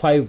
5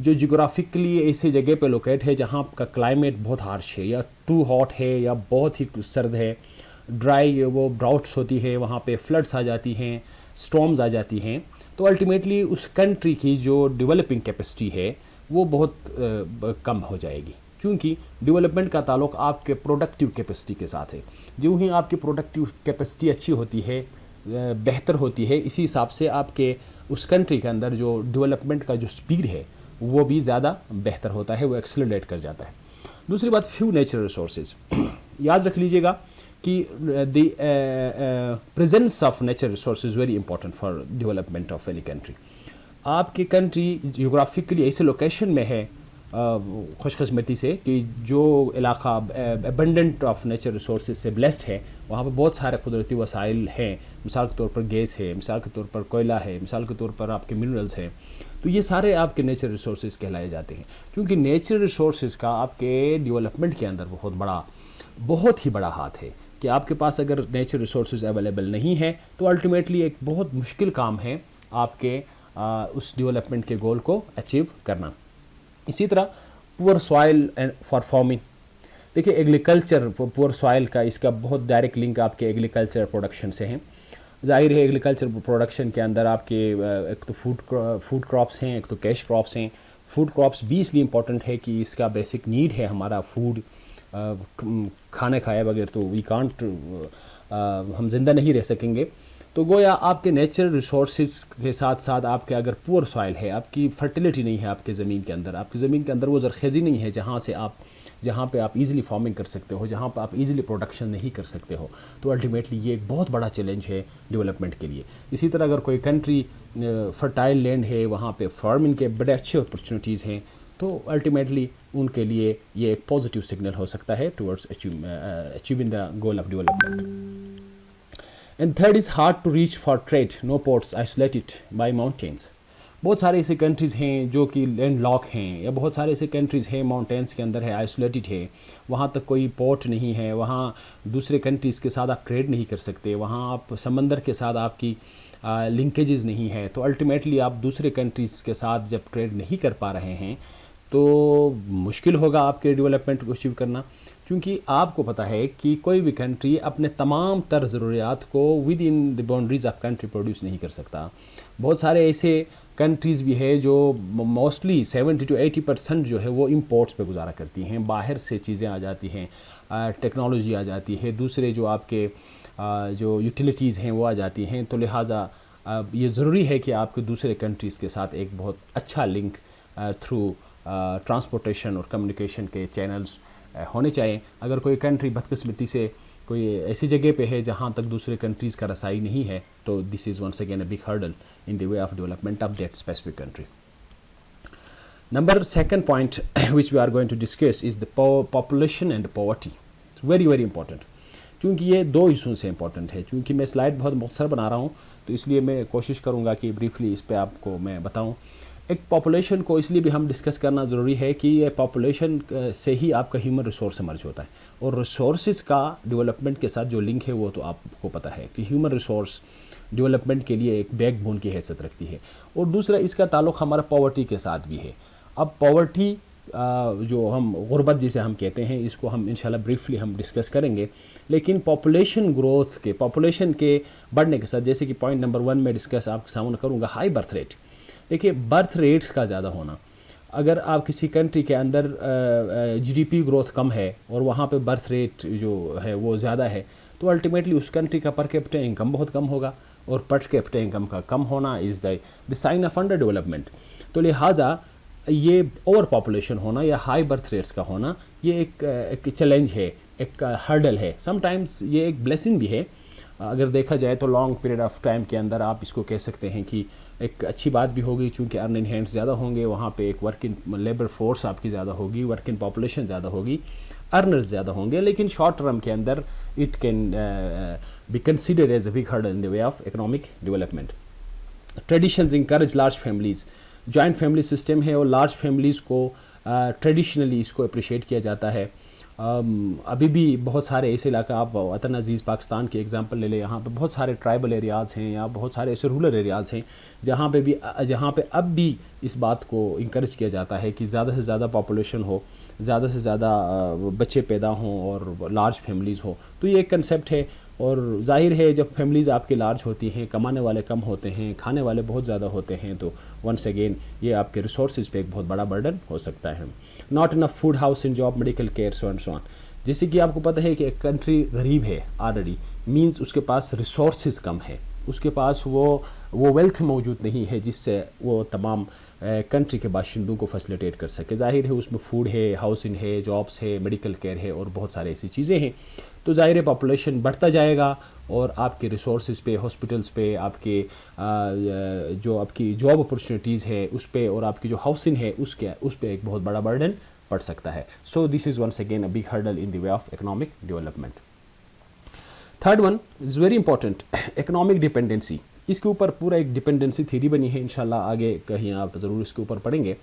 جو جغرافکلی ایسی جگہ پہ لوکیٹ ہے جہاں کا کلائمیٹ بہت ہارش ہے یا ٹو ہاٹ ہے یا بہت ہی سرد ہے، ڈرائی وہ براؤٹس ہوتی ہے، وہاں پہ فلڈس آ جاتی ہیں، سٹارمز آ جاتی ہیں، تو الٹیمیٹلی اس کنٹری کی جو ڈیولپنگ کیپیسٹی ہے وہ بہت کم ہو جائے گی، چونکہ ڈیولپمنٹ کا تعلق آپ کے پروڈکٹیو کیپیسٹی کے ساتھ ہے۔ جو ہی آپ کی پروڈکٹیو کیپیسٹی اچھی ہوتی ہے، بہتر ہوتی ہے، اسی حساب سے آپ کے اس کنٹری کے اندر جو ڈیولپمنٹ کا جو سپیڈ ہے وہ بھی زیادہ بہتر ہوتا ہے، وہ ایکسلریٹ کر جاتا ہے۔ دوسری بات، فیو نیچرل ریسورسز، یاد رکھ لیجیے گا کہ the presence of natural resources very important for development of any country. آپ کی کنٹری جغرافکلی ایسے لوکیشن میں ہے خوش قسمتی سے کہ جو علاقہ ابنڈنٹ آف نیچرل ریسورسز سے بلیسڈ ہے، وہاں پہ بہت سارے قدرتی وسائل ہیں، مثال کے طور پر گیس ہے، مثال کے طور پر کوئلہ ہے، مثال کے طور پر آپ کے منرلز ہیں، تو یہ سارے آپ کے نیچرل ریسورسز کہلائے جاتے ہیں، کیونکہ نیچرل ریسورسز کا آپ کے ڈیولپمنٹ کے اندر بہت ہی بڑا ہاتھ ہے کہ آپ کے پاس اگر نیچرل ریسورسز اویلیبل نہیں ہے تو الٹیمیٹلی ایک بہت مشکل کام ہے آپ کے اس ڈیولپمنٹ کے گول کو اچیو کرنا۔ اسی طرح پور سوائل فار فارمنگ، دیکھیں ایگریکلچر، پور سوائل کا اس کا بہت ڈائریکٹ لنک آپ کے ایگریکلچر پروڈکشن سے ہیں۔ ظاہر ہے ایگریکلچر پروڈکشن کے اندر آپ کے ایک تو فوڈ کراپس ہیں، ایک تو کیش کراپس ہیں۔ فوڈ کراپس بھی اس لیے امپورٹنٹ ہے کہ اس کا بیسک نیڈ ہے ہمارا فوڈ، کھانے کھائے بغیر تو وی کانٹ، ہم زندہ نہیں رہ سکیں گے۔ تو گویا آپ کے نیچرل ریسورسز کے ساتھ ساتھ آپ کے اگر پور سوائل ہے، آپ کی فرٹیلیٹی نہیں ہے آپ کے زمین کے اندر، آپ کی زمین کے اندر وہ زرخیزی نہیں ہے جہاں پہ آپ ایزیلی فارمنگ کر سکتے ہو، جہاں پہ آپ ایزیلی پروڈکشن نہیں کر سکتے ہو، تو الٹیمیٹلی یہ ایک بہت بڑا چیلنج ہے ڈیولپمنٹ کے لیے۔ اسی طرح اگر کوئی کنٹری فرٹائل لینڈ ہے، وہاں پہ فارمنگ کے بڑے اچھے اپرچونیٹیز ہیں، تو الٹیمیٹلی ان کے لیے یہ ایک پازیٹیو سگنل ہو سکتا ہے towards achieving the goal of development. And third is hard to reach for trade, no ports isolated by mountains. بہت سارے ایسے کنٹریز ہیں جو کہ لینڈ لاک ہیں، یا بہت سارے ایسے کنٹریز ہیں ماؤنٹینس کے اندر ہے، آئسولیٹڈ ہے، وہاں تک کوئی پورٹ نہیں ہے، وہاں دوسرے کنٹریز کے ساتھ آپ ٹریڈ نہیں کر سکتے، وہاں آپ سمندر کے ساتھ آپ کی لنکیجز نہیں ہے، تو الٹیمیٹلی آپ دوسرے کنٹریز کے ساتھ جب ٹریڈ نہیں کر پا رہے ہیں تو مشکل ہوگا آپ کے ڈیولپمنٹ کو اچیو کرنا، کیونکہ آپ کو پتہ ہے کہ کوئی بھی کنٹری اپنے تمام تر ضروریات کو with in the boundaries of country produce نہیں کر سکتا۔ بہت سارے ایسے کنٹریز بھی ہے جو موسٹلی 70 to 80% جو ہے وہ امپورٹس پہ گزارا کرتی ہیں، باہر سے چیزیں آ جاتی ہیں، ٹیکنالوجی آ جاتی ہے، دوسرے جو آپ کے جو یوٹیلیٹیز ہیں وہ آ جاتی ہیں، تو لہٰذا یہ ضروری ہے کہ آپ کے دوسرے کنٹریز کے ساتھ ایک بہت اچھا لنک تھرو ٹرانسپورٹیشن اور کمیونیکیشن کے چینلز ہونے چاہیے۔ اگر کوئی کنٹری بدقسمتی سے کوئی ایسی جگہ پہ ہے جہاں تک دوسرے کنٹریز کا رسائی نہیں ہے، تو this is once again a big hurdle in the way of development of that specific country. Second point which we are going to discuss is the population and poverty. It's very very important. چونکہ یہ دو issues سے important ہے، چونکہ میں slide بہت مختصر بنا رہا ہوں تو اس لیے میں کوشش کروں گا کہ بریفلی اس پہ آپ کو میں بتاؤں۔ ایک پاپولیشن کو اس لیے بھی ہم ڈسکس کرنا ضروری ہے کہ یہ پاپولیشن سے ہی آپ کا ہیومن ریسورس ایمرج ہوتا ہے، اور ریسورسز کا ڈیولپمنٹ کے ساتھ جو لنک ہے وہ تو آپ کو پتہ ہے کہ ہیومن ریسورس ڈیولپمنٹ کے لیے ایک بیک بون کی حیثیت رکھتی ہے، اور دوسرا اس کا تعلق ہمارا پاورٹی کے ساتھ بھی ہے۔ اب پاورٹی جو ہم غربت جسے ہم کہتے ہیں، اس کو ہم انشاءاللہ بریفلی ہم ڈسکس کریں گے، لیکن پاپولیشن کے بڑھنے کے ساتھ، جیسے کہ پوائنٹ نمبر 1 میں ڈسکس آپ کے سامنے کروں گا، ہائی برتھ ریٹ۔ دیکھیے برتھ ریٹس کا زیادہ ہونا، اگر آپ کسی کنٹری کے اندر جی ڈی پی گروتھ کم ہے اور وہاں پہ برتھ ریٹ جو ہے وہ زیادہ ہے، تو الٹیمیٹلی اس کنٹری کا پر کیپٹا انکم بہت کم ہوگا، اور پر کیپٹا انکم کا کم ہونا is the sign of under development. تو لہٰذا یہ اوور پاپولیشن ہونا یا ہائی برتھ ریٹس کا ہونا یہ ایک چیلنج ہے، ایک ہرڈل ہے، سم ٹائمز یہ ایک بلیسنگ بھی ہے۔ اگر دیکھا جائے تو لانگ پیریڈ آف ٹائم کے اندر آپ اس کو کہہ سکتے ہیں کہ ایک اچھی بات بھی ہوگی، چونکہ ارننگ ہینڈس زیادہ ہوں گے، وہاں پہ ایک ورکنگ لیبر فورس آپ کی زیادہ ہوگی، ورکنگ پاپولیشن زیادہ ہوگی، ارنرز زیادہ ہوں گے، لیکن شارٹ ٹرم کے اندر it can be considered as a big hurdle in the way of economic development. Traditions encourage large families, joint family system ہے اور لارج فیملیز کو ٹریڈیشنلی اس کو اپریشیٹ کیا جاتا ہے۔ ابھی بھی بہت سارے ایسے علاقہ، آپ وطن عزیز پاکستان کی ایگزامپل لے لیں، یہاں پہ بہت سارے ٹرائبل ایریاز ہیں یا بہت سارے ایسے رورل ایریاز ہیں جہاں پہ اب بھی اس بات کو انکریج کیا جاتا ہے کہ زیادہ سے زیادہ پاپولیشن ہو، زیادہ سے زیادہ بچے پیدا ہوں اور لارج فیملیز ہو. تو یہ ایک کنسیپٹ ہے، اور ظاہر ہے جب فیملیز آپ کی لارج ہوتی ہیں، کمانے والے کم ہوتے ہیں، کھانے والے بہت زیادہ ہوتے ہیں، تو ونس اگین یہ آپ کے ریسورسز پہ ایک بہت بڑا برڈن ہو سکتا ہے. Not enough food house in job medical care so and so on. جیسے کہ آپ کو پتہ ہے کہ ایک کنٹری غریب ہے آلریڈی، مینس اس کے پاس ریسورسز کم ہے، اس کے پاس وہ ویلتھ موجود نہیں ہے جس سے وہ تمام کنٹری کے باشندوں کو فیسلیٹیٹ کر سکے. ظاہر ہے اس میں فوڈ ہے، ہاؤسنگ ہے، جابس ہے، میڈیکل کیئر ہے اور بہت سارے ایسی چیزیں ہیں. تو ظاہر ہے پاپولیشن بڑھتا جائے گا اور آپ کے ریسورسز پہ، ہاسپٹلس پہ، آپ کے جو آپ کی جاب اپرچونیٹیز ہے اس پہ، اور آپ کی جو ہاؤسنگ ہے اس پہ ایک بہت بڑا برڈن پڑ سکتا ہے. So this is once again a big hurdle in the way of economic development. Third one is very important, economic dependency. اس کے اوپر پورا ایک ڈیپینڈنسی تھیوری بنی ہے، انشاءاللہ آگے کہیں آپ ضرور اس کے اوپر پڑھیں گے.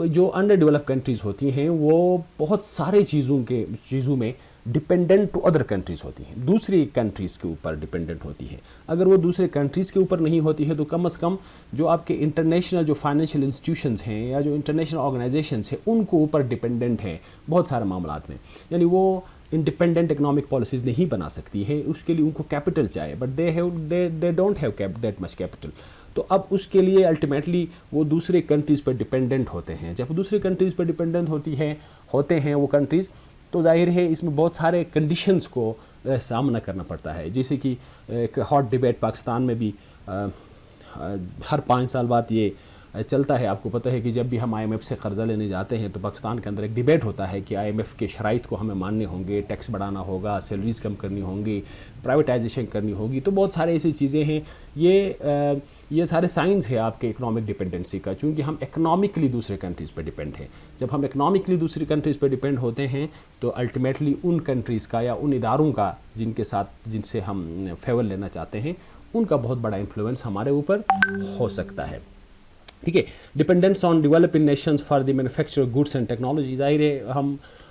جو انڈر ڈیولپ کنٹریز ہوتی ہیں وہ بہت سارے چیزوں میں ڈپینڈنٹ ٹو ادر کنٹریز ہوتی ہیں، دوسری کنٹریز کے اوپر ڈپینڈنٹ ہوتی ہیں. اگر وہ دوسرے کنٹریز کے اوپر نہیں ہوتی ہے تو کم از کم جو آپ کے انٹرنیشنل جو فائنینشیل انسٹیٹیوشنز ہیں یا جو انٹرنیشنل آرگنائزیشنز ہیں ان کو اوپر ڈپینڈنٹ ہیں بہت سارے معاملات میں. یعنی وہ انڈیپینڈنٹ اکنامک پالیسیز نہیں بنا سکتی ہے، اس کے لیے ان کو کیپٹل چاہیے، but they don't have that much capital. تو اب اس کے لیے الٹیمیٹلی وہ دوسرے کنٹریز پر ڈپینڈنٹ ہوتے ہیں. جب دوسرے کنٹریز پر ڈپینڈنٹ ہوتے ہیں وہ کنٹریز، تو ظاہر ہے اس میں بہت سارے کنڈیشنز کو سامنا کرنا پڑتا ہے. جیسے کہ ایک ہاٹ ڈیبیٹ پاکستان میں بھی ہر 5 سال بعد یہ چلتا ہے. آپ کو پتہ ہے کہ جب بھی ہم آئی ایم ایف سے قرضہ لینے جاتے ہیں تو پاکستان کے اندر ایک ڈیبیٹ ہوتا ہے کہ آئی ایم ایف کے شرائط کو ہمیں ماننے ہوں گے، ٹیکس بڑھانا ہوگا، سیلریز کم کرنی ہوں گی، پرائیویٹائزیشن کرنی ہوگی. تو بہت سارے ایسی چیزیں ہیں، یہ سارے سائنز ہے آپ کے اکنامک ڈیپینڈنسی کا، چونکہ ہم اکنامکلی دوسرے کنٹریز پہ ڈیپینڈ ہیں. جب ہم اکنامکلی دوسری کنٹریز پہ ڈیپینڈ ہوتے ہیں تو الٹیمیٹلی ان کنٹریز کا یا ان اداروں کا جن سے ہم فیور لینا چاہتے ہیں ان کا بہت بڑا انفلوئنس ہمارے اوپر ہو سکتا ہے. ٹھیک ہے. Dependence on developing nations for the manufacture goods and technology. ظاہر ہے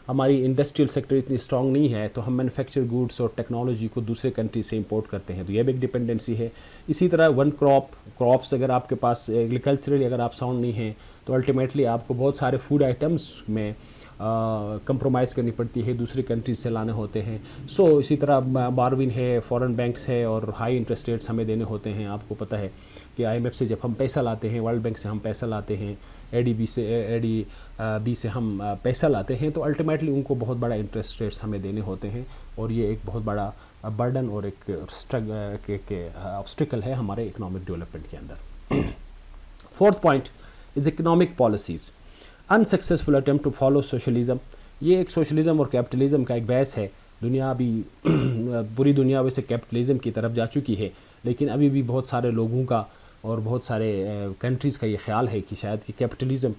ہماری انڈسٹریل سیکٹر اتنی اسٹرانگ نہیں ہے تو ہم مینوفیکچر گوڈس اور ٹیکنالوجی کو دوسرے کنٹری سے امپورٹ کرتے ہیں، تو یہ بھی ایک ڈپینڈنسی ہے. اسی طرح ون کراپس اگر آپ کے پاس ایگریکلچرلی اگر آپ ساؤنڈ نہیں ہیں تو الٹیمیٹلی آپ کو بہت سارے فوڈ آئٹمس میں کمپرومائز کرنی پڑتی ہے، دوسری کنٹریز سے لانے ہوتے ہیں. سو اسی طرح بارون ہے، فورن بینکس ہے اور ہائی انٹرسٹ ریٹس ہمیں دینے ہوتے ہیں. آپ کو پتہ ہے کہ آئی ایم ایف سے جب ہم پیسہ لاتے ہیں، ورلڈ بینک سے ہم پیسہ لاتے ہیں، اے ڈی بی سے ہم پیسہ لاتے ہیں، تو الٹیمیٹلی ان کو بہت بڑا انٹرسٹ ریٹس ہمیں دینے ہوتے ہیں اور یہ ایک بہت بڑا برڈن اور ایک آبسٹیکل ہے ہمارے اکنامک ڈیولپمنٹ کے اندر. Fourth point is economic policies. Unsuccessful attempt to follow socialism. یہ ایک سوشلزم اور کیپٹلزم کا ایک بحث ہے. دنیا ابھی پوری دنیا ویسے کیپٹلزم کی طرف جا چکی ہے، لیکن ابھی بھی بہت سارے لوگوں کا اور بہت سارے کنٹریز کا یہ خیال ہے کہ شاید کہ کیپٹلزم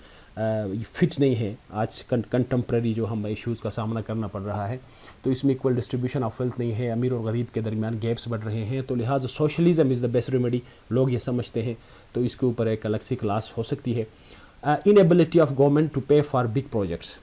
فٹ نہیں ہے آج کنٹمپریری جو ہم ایشوز کا سامنا کرنا پڑ رہا ہے. تو اس میں ایکول ڈسٹریبیوشن آف ویلتھ نہیں ہے، امیر اور غریب کے درمیان گیپس بڑھ رہے ہیں، تو لہٰذا socialism is the best remedy لوگ یہ سمجھتے ہیں. تو اس کے اوپر ایک الگ سی کلاس ہو سکتی ہے. Inability of government to pay for big projects.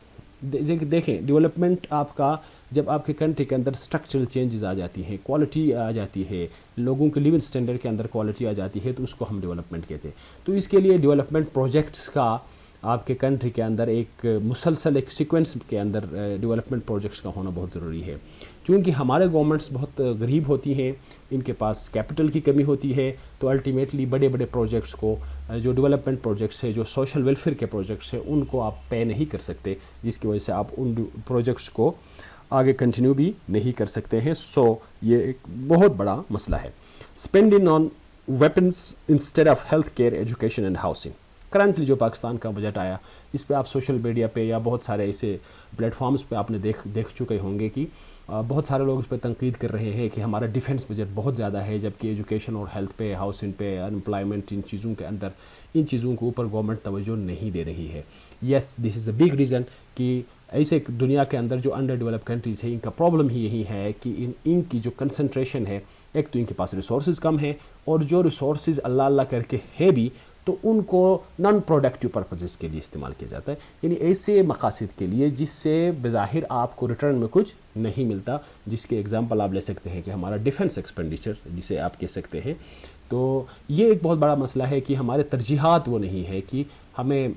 دیکھیں ڈیولپمنٹ آپ کا جب آپ کے کنٹری کے اندر اسٹرکچرل چینجز آ جاتی ہیں، کوالٹی آ جاتی ہے، لوگوں کے لیونگ اسٹینڈرڈ کے اندر کوالٹی آ جاتی ہے، تو اس کو ہم ڈیولپمنٹ کہتے ہیں. تو اس کے لیے ڈیولپمنٹ پروجیکٹس کا آپ کے کنٹری کے اندر ایک مسلسل ایک سیکوینس کے اندر ڈیولپمنٹ پروجیکٹس کا ہونا بہت ضروری ہے. چونکہ ہمارے گورنمنٹس بہت غریب ہوتی ہیں، ان کے پاس کیپٹل کی کمی ہوتی ہے، تو الٹیمیٹلی بڑے بڑے پروجیکٹس کو جو ڈیولپمنٹ پروجیکٹس ہے، جو سوشل ویلفیئر کے پروجیکٹس ہیں، ان کو آپ پے نہیں کر سکتے، جس کی وجہ سے آپ ان پروجیکٹس کو آگے کنٹینیو بھی نہیں کر سکتے ہیں. سو یہ ایک بہت بڑا مسئلہ ہے. Spending on weapons instead of health care, education and housing. Currently جو پاکستان کا بجٹ آیا، اس پہ آپ سوشل میڈیا پہ یا بہت سارے ایسے پلیٹ فارمز پہ آپ نے دیکھ چکے ہوں گے کہ بہت سارے لوگ اس پہ تنقید کر رہے ہیں کہ ہمارا ڈیفنس بجٹ بہت زیادہ ہے، جبکہ ایجوکیشن اور ہیلتھ پہ، ہاؤسنگ پہ، انپلائمنٹ، ان چیزوں کے اندر ان چیزوں کے اوپر گورنمنٹ توجہ نہیں دے رہی ہے. یس، دس از اے بگ ریزن کہ ایسے دنیا کے اندر جو انڈر ڈیولپ کنٹریز ہیں ان کا پرابلم ہی یہی ہے کہ ان کی جو کنسنٹریشن ہے، ایک تو ان کے پاس ریسورسز کم ہیں، اور جو ریسورسز اللہ کر کے ہے بھی تو ان کو نان پروڈکٹیو پرپزز کے لیے استعمال کیا جاتا ہے، یعنی ایسے مقاصد کے لیے جس سے بظاہر آپ کو ریٹرن میں کچھ نہیں ملتا، جس کے ایگزامپل آپ لے سکتے ہیں کہ ہمارا ڈیفنس ایکسپینڈیچر جسے آپ کہہ سکتے ہیں۔ تو یہ ایک بہت بڑا مسئلہ ہے کہ ہمارے ترجیحات وہ نہیں ہے کہ ہمیں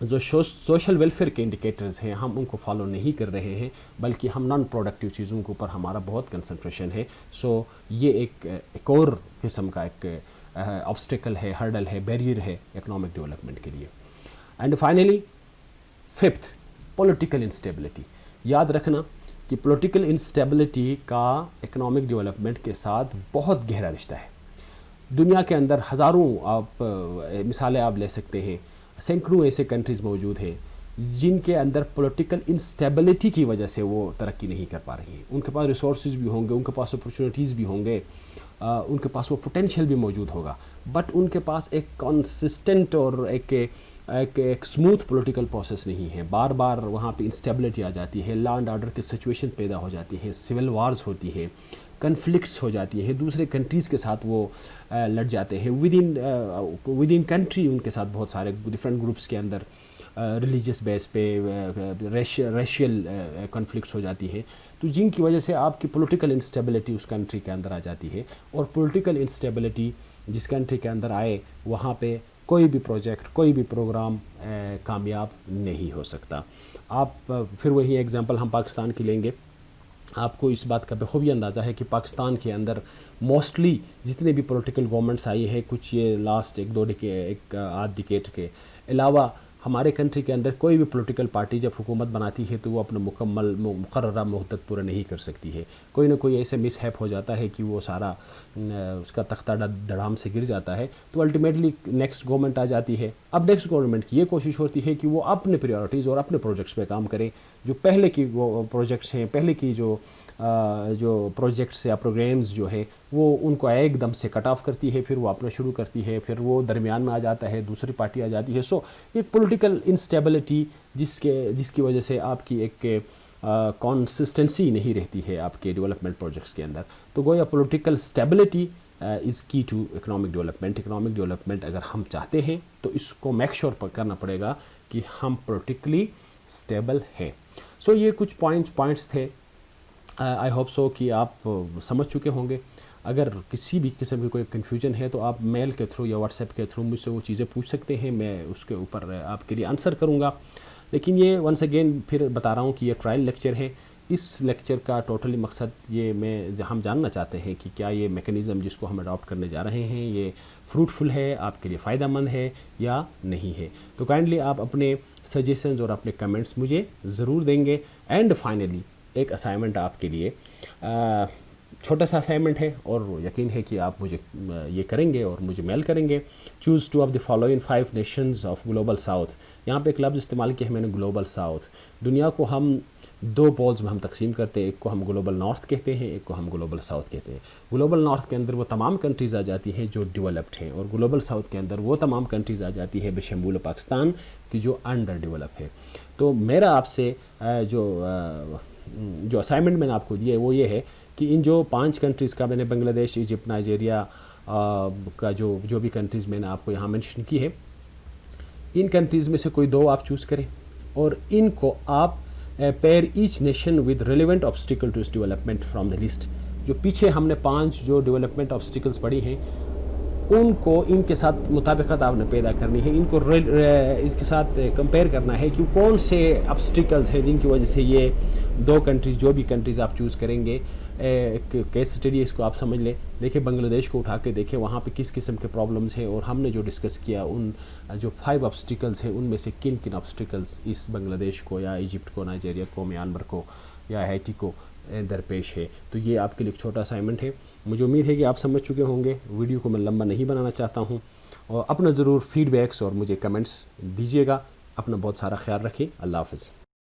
جو سوشل ویلفیئر کے انڈیکیٹرز ہیں ہم ان کو فالو نہیں کر رہے ہیں، بلکہ ہم نان پروڈکٹیو چیزوں کے اوپر ہمارا بہت کنسنٹریشن ہے۔ سو یہ ایک اور قسم کا ایک آبسٹیکل ہے، ہرڈل ہے، بیریئر ہے اکنامک ڈیولپمنٹ کے لیے۔ And finally fifth, political instability. یاد رکھنا کہ پولیٹیکل انسٹیبلٹی کا اکنامک ڈیولپمنٹ کے ساتھ بہت گہرا رشتہ ہے۔ دنیا کے اندر ہزاروں آپ مثالیں آپ لے سکتے ہیں، سینکڑوں ایسے کنٹریز موجود ہیں جن کے اندر پولیٹیکل انسٹیبلٹی کی وجہ سے وہ ترقی نہیں کر پا رہی ہیں۔ ان کے پاس ریسورسز بھی ہوں گے، ان کے پاس اپرچونیٹیز بھی ہوں گے، ان کے پاس وہ پوٹینشیل بھی موجود ہوگا، بٹ ان کے پاس ایک کنسسٹنٹ اور ایک سموتھ پولیٹیکل پروسیس نہیں ہے۔ بار بار وہاں پہ انسٹیبلٹی آ جاتی ہے، لا اینڈ آرڈر کی سچویشن پیدا ہو جاتی ہے، سول وارز ہوتی ہے، کنفلکٹس ہو جاتی ہیں، دوسرے کنٹریز کے ساتھ وہ لڑ جاتے ہیں، ود ان کنٹری ان کے ساتھ بہت سارے ڈفرینٹ گروپس کے اندر ریلیجیس بیس پہ ریشیل کنفلکٹس ہو جاتی ہے، تو جن کی وجہ سے آپ کی پولیٹیکل انسٹیبلٹی اس کنٹری کے اندر آ جاتی ہے۔ اور پولیٹیکل انسٹیبلٹی جس کنٹری کے اندر آئے وہاں پہ کوئی بھی پروجیکٹ، کوئی بھی پروگرام کامیاب نہیں ہو سکتا۔ آپ پھر وہی ایگزامپل ہم پاکستان کی لیں گے، آپ کو اس بات کا بخوبی اندازہ ہے کہ پاکستان کے اندر موسٹلی جتنے بھی پولیٹیکل گورنمنٹس آئی ہے، کچھ یہ لاسٹ ایک آدھ ڈیکیڈ کے علاوہ، ہمارے کنٹری کے اندر کوئی بھی پولیٹیکل پارٹی جب حکومت بناتی ہے تو وہ اپنا مقررہ مدت پورا نہیں کر سکتی ہے، کوئی نہ کوئی ایسے مس ہیپ ہو جاتا ہے کہ وہ سارا اس کا تختہ دھڑام سے گر جاتا ہے، تو الٹیمیٹلی نیکسٹ گورنمنٹ آ جاتی ہے۔ اب نیکسٹ گورنمنٹ کی یہ کوشش ہوتی ہے کہ وہ اپنے پریورٹیز اور اپنے پروجیکٹس پہ کام کرے، جو پہلے کی وہ پروجیکٹس ہیں، پہلے کی جو پروجیکٹس یا پروگرامز جو ہے وہ ان کو ایک دم سے کٹ آف کرتی ہے، پھر وہ اپنا شروع کرتی ہے، پھر وہ درمیان میں آ جاتا ہے، دوسری پارٹی آ جاتی ہے۔ سو ایک پولیٹیکل انسٹیبلٹی جس کی وجہ سے آپ کی ایک کنسسٹنسی نہیں رہتی ہے آپ کے ڈیولپمنٹ پروجیکٹس کے اندر۔ تو گویا political stability is key to economic development. Economic development اگر ہم چاہتے ہیں تو اس کو میک شور کرنا پڑے گا کہ ہم پولیٹیکلی اسٹیبل ہیں۔ سو یہ کچھ پوائنٹس تھے، آئی ہوپ سو کہ آپ سمجھ چکے ہوں گے۔ اگر کسی بھی قسم کی کوئی کنفیوژن ہے تو آپ میل کے تھرو یا واٹس ایپ کے تھرو مجھ سے وہ چیزیں پوچھ سکتے ہیں، میں اس کے اوپر آپ کے لیے آنسر کروں گا۔ لیکن یہ ونس اگین پھر بتا رہا ہوں کہ یہ ٹرائل لیکچر ہے، اس لیکچر کا ٹوٹلی مقصد یہ ہم جاننا چاہتے ہیں کہ کیا یہ میکنزم جس کو ہم اڈاپٹ کرنے جا رہے ہیں یہ فروٹفل ہے، آپ کے لیے فائدہ مند ہے یا نہیں ہے۔ تو کائنڈلی آپ اپنے سجیشنز اور اپنے کمنٹس مجھے ضرور دیں گے۔ اینڈ فائنلی ایک اسائنمنٹ آپ کے لیے، چھوٹا سا اسائنمنٹ ہے اور یقین ہے کہ آپ مجھے یہ کریں گے اور مجھے میل کریں گے۔ Choose 2 of the following 5 nations of global south. یہاں پہ ایک لفظ استعمال کیا ہے میں نے، گلوبل ساؤتھ۔ دنیا کو ہم 2 پولز میں ہم تقسیم کرتے ہیں، ایک کو ہم گلوبل نارتھ کہتے ہیں، ایک کو ہم گلوبل ساؤتھ کہتے ہیں۔ گلوبل نارتھ کے اندر وہ تمام کنٹریز آ جاتی ہیں جو ڈیولپڈ ہیں، اور گلوبل ساؤتھ کے اندر وہ تمام کنٹریز آ جاتی ہے بشمول پاکستان کی جو انڈر ڈیولپ ہے۔ تو میرا آپ سے جو اسائنمنٹ میں نے آپ کو دیا ہے وہ یہ ہے کہ ان جو 5 کنٹریز کا میں نے بنگلہ دیش، ایجپٹ، نائجیریا کا جو بھی کنٹریز میں نے آپ کو یہاں مینشن کی ہے، ان کنٹریز میں سے کوئی 2 آپ چوز کریں اور ان کو آپ pair each nation with relevant obstacle to its development from the list. جو پیچھے ہم نے 5 جو ڈیولپمنٹ آبسٹیکلس پڑھی ہیں ان کو ان کے ساتھ مطابقت آپ نے پیدا کرنی ہے، ان کو اس کے ساتھ کمپیئر کرنا ہے کہ کون سے آبسٹیکلز ہیں جن کی وجہ سے یہ 2 کنٹریز، جو بھی کنٹریز آپ چوز کریں گے، ایک کیس اسٹڈی اس کو آپ سمجھ لیں۔ دیکھیں بنگلہ دیش کو اٹھا کے دیکھیں وہاں پہ کس قسم کے پرابلمز ہیں، اور ہم نے جو ڈسکس کیا ان جو 5 آبسٹیکلز ہیں ان میں سے کن کن آبسٹیکلز اس بنگلہ دیش کو یا ایجپٹ کو، نائجیریا کو، میانمار کو یا ہیٹی کو درپیش ہے۔ تو یہ آپ کے لیے ایک چھوٹا اسائنمنٹ ہے، مجھے امید ہے کہ آپ سمجھ چکے ہوں گے۔ ویڈیو کو میں لمبا نہیں بنانا چاہتا ہوں، اور اپنا ضرور فیڈ بیکس اور مجھے کمنٹس دیجیے گا۔ اپنا بہت سارا خیال رکھیں، اللہ حافظ۔